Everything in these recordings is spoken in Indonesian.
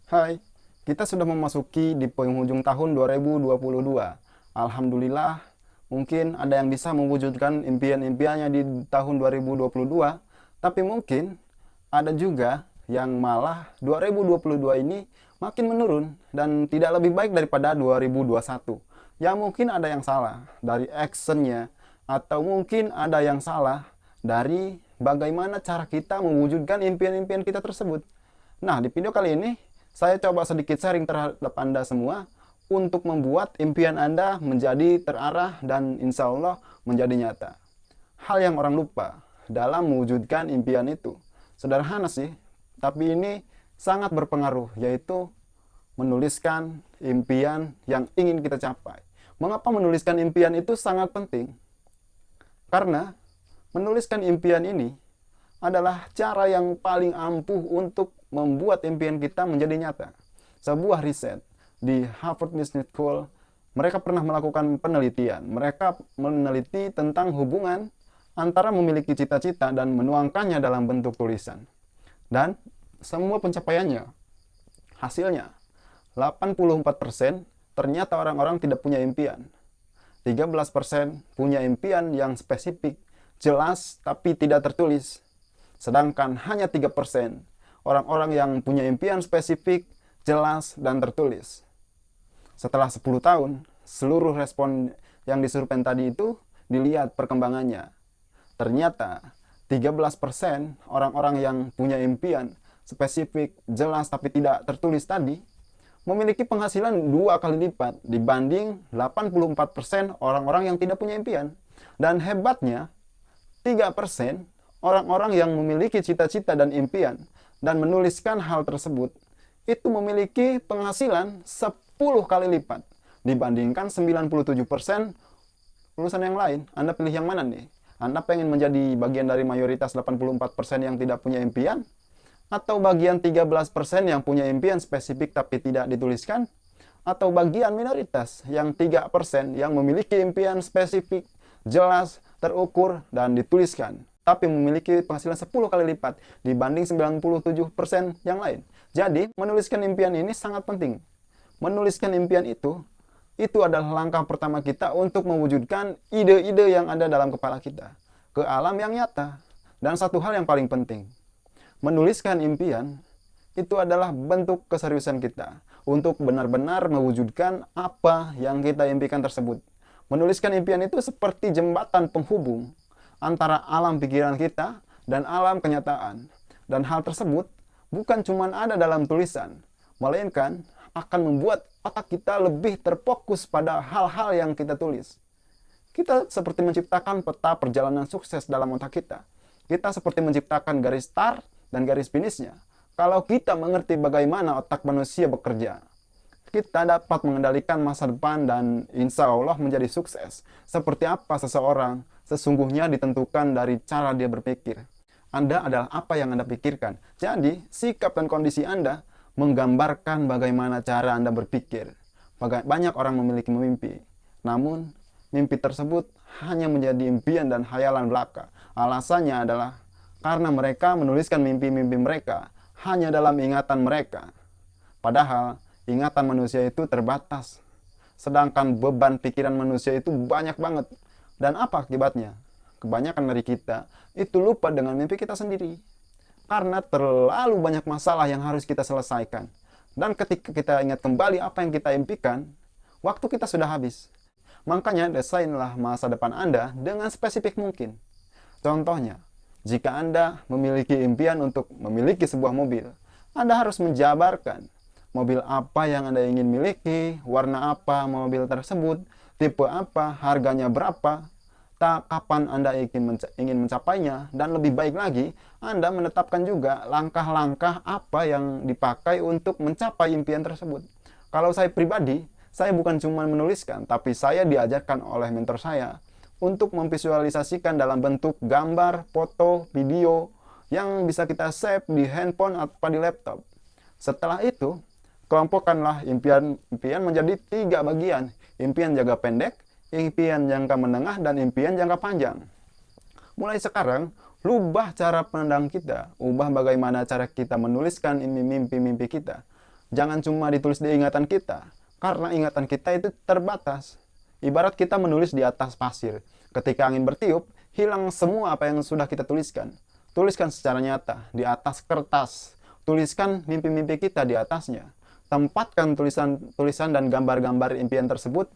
Hai, kita sudah memasuki di penghujung tahun 2022. Alhamdulillah, mungkin ada yang bisa mewujudkan impian-impiannya di tahun 2022, tapi mungkin ada juga yang malah 2022 ini makin menurun dan tidak lebih baik daripada 2021. Ya mungkin ada yang salah dari actionnya, atau mungkin ada yang salah dari bagaimana cara kita mewujudkan impian-impian kita tersebut. Nah, di video kali ini saya coba sedikit sharing terhadap Anda semua untuk membuat impian Anda menjadi terarah dan insya Allah menjadi nyata. Hal yang orang lupa dalam mewujudkan impian itu sederhana sih, tapi ini sangat berpengaruh, yaitu menuliskan impian yang ingin kita capai. Mengapa menuliskan impian itu sangat penting? Karena menuliskan impian ini adalah cara yang paling ampuh untuk membuat impian kita menjadi nyata. Sebuah riset di Harvard Business School, mereka pernah melakukan penelitian. Mereka meneliti tentang hubungan antara memiliki cita-cita dan menuangkannya dalam bentuk tulisan. Dan semua pencapaiannya, hasilnya, 84% ternyata orang-orang tidak punya impian. 13% punya impian yang spesifik, jelas, tapi tidak tertulis. Sedangkan hanya 3% orang-orang yang punya impian spesifik, jelas, dan tertulis. Setelah 10 tahun, seluruh respon yang disurvei tadi itu dilihat perkembangannya. Ternyata 13% orang-orang yang punya impian spesifik, jelas, tapi tidak tertulis tadi memiliki penghasilan 2 kali lipat dibanding 84% orang-orang yang tidak punya impian. Dan hebatnya, 3% orang-orang yang memiliki cita-cita dan impian dan menuliskan hal tersebut itu memiliki penghasilan 10 kali lipat dibandingkan 97% lulusan yang lain. Anda pilih yang mana nih? Anda pengen menjadi bagian dari mayoritas 84% yang tidak punya impian? Atau bagian 13% yang punya impian spesifik tapi tidak dituliskan? Atau bagian minoritas yang 3% yang memiliki impian spesifik, jelas, terukur, dan dituliskan, tapi memiliki penghasilan 10 kali lipat dibanding 97% yang lain? Jadi, menuliskan impian ini sangat penting. Menuliskan impian itu adalah langkah pertama kita untuk mewujudkan ide-ide yang ada dalam kepala kita ke alam yang nyata. Dan satu hal yang paling penting, menuliskan impian itu adalah bentuk keseriusan kita untuk benar-benar mewujudkan apa yang kita impikan tersebut. Menuliskan impian itu seperti jembatan penghubung antara alam pikiran kita dan alam kenyataan. Dan hal tersebut bukan cuma ada dalam tulisan, melainkan akan membuat otak kita lebih terfokus pada hal-hal yang kita tulis. Kita seperti menciptakan peta perjalanan sukses dalam otak kita. Kita seperti menciptakan garis start dan garis finishnya. Kalau kita mengerti bagaimana otak manusia bekerja, kita dapat mengendalikan masa depan dan insya Allah menjadi sukses. Seperti apa seseorang sesungguhnya ditentukan dari cara dia berpikir. Anda adalah apa yang Anda pikirkan. Jadi, sikap dan kondisi Anda menggambarkan bagaimana cara Anda berpikir. Banyak orang memiliki mimpi, namun mimpi tersebut hanya menjadi impian dan khayalan belaka. Alasannya adalah karena mereka menuliskan mimpi-mimpi mereka hanya dalam ingatan mereka. Padahal ingatan manusia itu terbatas, sedangkan beban pikiran manusia itu banyak banget. Dan apa akibatnya? Kebanyakan dari kita itu lupa dengan mimpi kita sendiri. Karena terlalu banyak masalah yang harus kita selesaikan. Dan ketika kita ingat kembali apa yang kita impikan, waktu kita sudah habis. Makanya desainlah masa depan Anda dengan spesifik mungkin. Contohnya, jika Anda memiliki impian untuk memiliki sebuah mobil, Anda harus menjabarkan mobil apa yang Anda ingin miliki, warna apa mobil tersebut, tipe apa, harganya berapa, kapan Anda ingin mencapainya, dan lebih baik lagi, Anda menetapkan juga langkah-langkah apa yang dipakai untuk mencapai impian tersebut. Kalau saya pribadi, saya bukan cuma menuliskan, tapi saya diajarkan oleh mentor saya untuk memvisualisasikan dalam bentuk gambar, foto, video yang bisa kita save di handphone atau di laptop. Setelah itu, kelompokkanlah impian menjadi 3 bagian. Impian jangka pendek, impian jangka menengah, dan impian jangka panjang. Mulai sekarang, rubah cara pandang kita. Ubah bagaimana cara kita menuliskan mimpi-mimpi kita. jangan cuma ditulis di ingatan kita, karena ingatan kita itu terbatas. Ibarat kita menulis di atas pasir. Ketika angin bertiup, hilang semua apa yang sudah kita tuliskan. Tuliskan secara nyata, di atas kertas. Tuliskan mimpi-mimpi kita di atasnya. Tempatkan tulisan dan gambar-gambar impian tersebut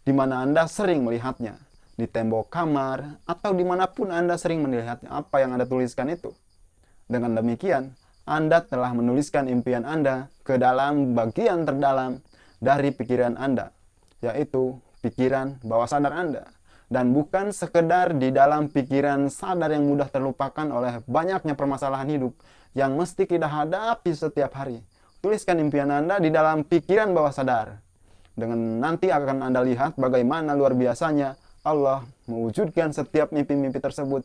di mana Anda sering melihatnya. Di tembok kamar, atau dimanapun Anda sering melihat apa yang Anda tuliskan itu. Dengan demikian, Anda telah menuliskan impian Anda ke dalam bagian terdalam dari pikiran Anda, yaitu pikiran bawah sadar Anda. Dan bukan sekedar di dalam pikiran sadar yang mudah terlupakan oleh banyaknya permasalahan hidup yang mesti kita hadapi setiap hari. Tuliskan impian Anda di dalam pikiran bawah sadar. Dengan nanti akan Anda lihat bagaimana luar biasanya Allah mewujudkan setiap mimpi-mimpi tersebut.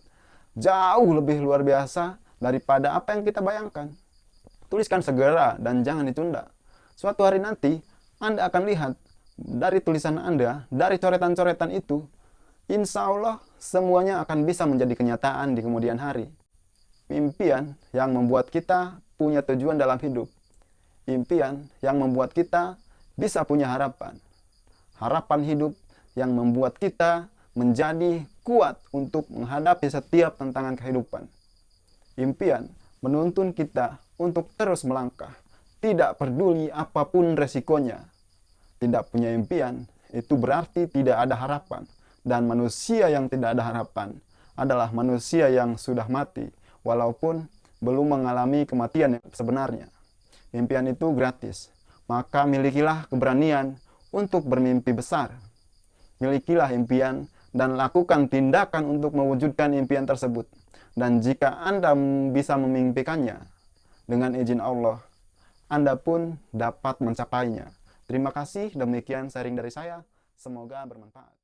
Jauh lebih luar biasa daripada apa yang kita bayangkan. Tuliskan segera dan jangan ditunda. Suatu hari nanti Anda akan lihat dari tulisan Anda, dari coretan-coretan itu, insya Allah semuanya akan bisa menjadi kenyataan di kemudian hari. Impian yang membuat kita punya tujuan dalam hidup. Impian yang membuat kita bisa punya harapan. Harapan hidup yang membuat kita menjadi kuat untuk menghadapi setiap tantangan kehidupan. Impian menuntun kita untuk terus melangkah, tidak peduli apapun resikonya. Tidak punya impian, itu berarti tidak ada harapan. Dan manusia yang tidak ada harapan adalah manusia yang sudah mati, walaupun belum mengalami kematian yang sebenarnya. Impian itu gratis, maka milikilah keberanian untuk bermimpi besar. Milikilah impian dan lakukan tindakan untuk mewujudkan impian tersebut. Dan jika Anda bisa memimpikannya, dengan izin Allah, Anda pun dapat mencapainya. Terima kasih, demikian sharing dari saya. Semoga bermanfaat.